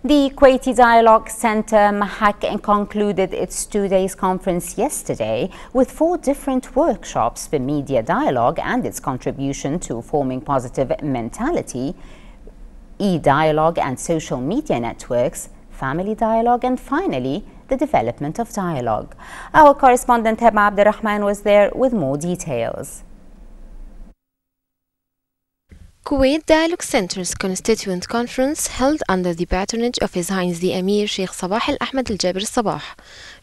The Kuwait Dialogue Center, Mahak, concluded its 2 days conference yesterday with 4 different workshops for media dialogue and its contribution to forming positive mentality, e-dialogue and social media networks, family dialogue, and finally, the development of dialogue. Our correspondent Al-Ahmad was there with more details. Kuwait Dialogue Center's Constituent Conference, held under the patronage of His Highness the Amir Sheikh Al-Ahmad Al-Sabah,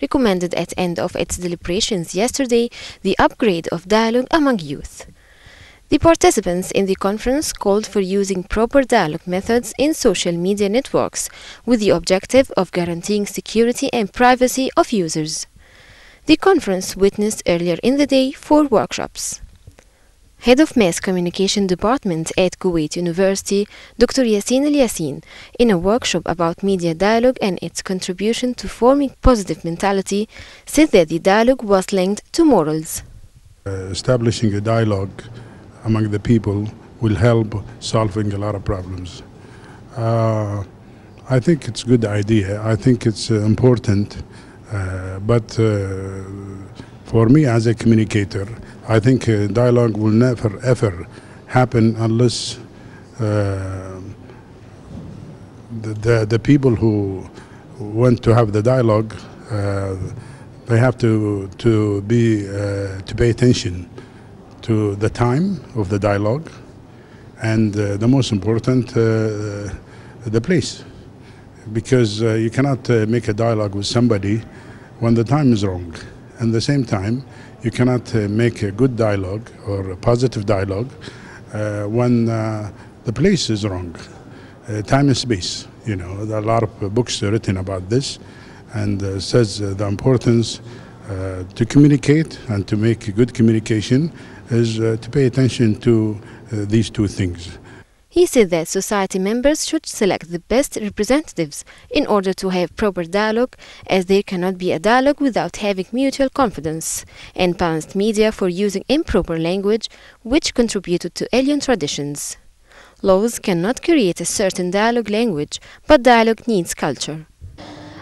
recommended at end of its deliberations yesterday the upgrade of dialogue among youth. The participants in the conference called for using proper dialogue methods in social media networks with the objective of guaranteeing security and privacy of users. The conference witnessed earlier in the day 4 workshops. Head of Mass Communication Department at Kuwait University, Dr. Yassin Al-Yassin, in a workshop about media dialogue and its contribution to forming positive mentality, said that the dialogue was linked to morals. Establishing a dialogue among the people will help solving a lot of problems. I think it's a good idea. I think it's important, but for me as a communicator, I think dialogue will never ever happen unless the people who want to have the dialogue, they have to pay attention to the time of the dialogue, and the most important, the place, because you cannot make a dialogue with somebody when the time is wrong. And at the same time, you cannot make a good dialogue or a positive dialogue when the place is wrong. Time and space, you know, there are a lot of books written about this, and says the importance to communicate and to make a good communication is to pay attention to these 2 things. He said that society members should select the best representatives in order to have proper dialogue, as there cannot be a dialogue without having mutual confidence, and balanced media for using improper language, which contributed to alien traditions. Laws cannot create a certain dialogue language, but dialogue needs culture.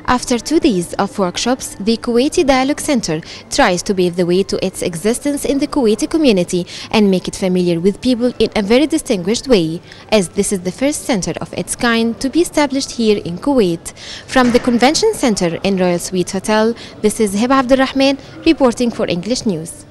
After 2 days of workshops, the Kuwaiti Dialogue Center tries to pave the way to its existence in the Kuwaiti community and make it familiar with people in a very distinguished way, as this is the first center of its kind to be established here in Kuwait. From the Convention Center in Royal Suite Hotel, this is Al-Ahmad reporting for English News.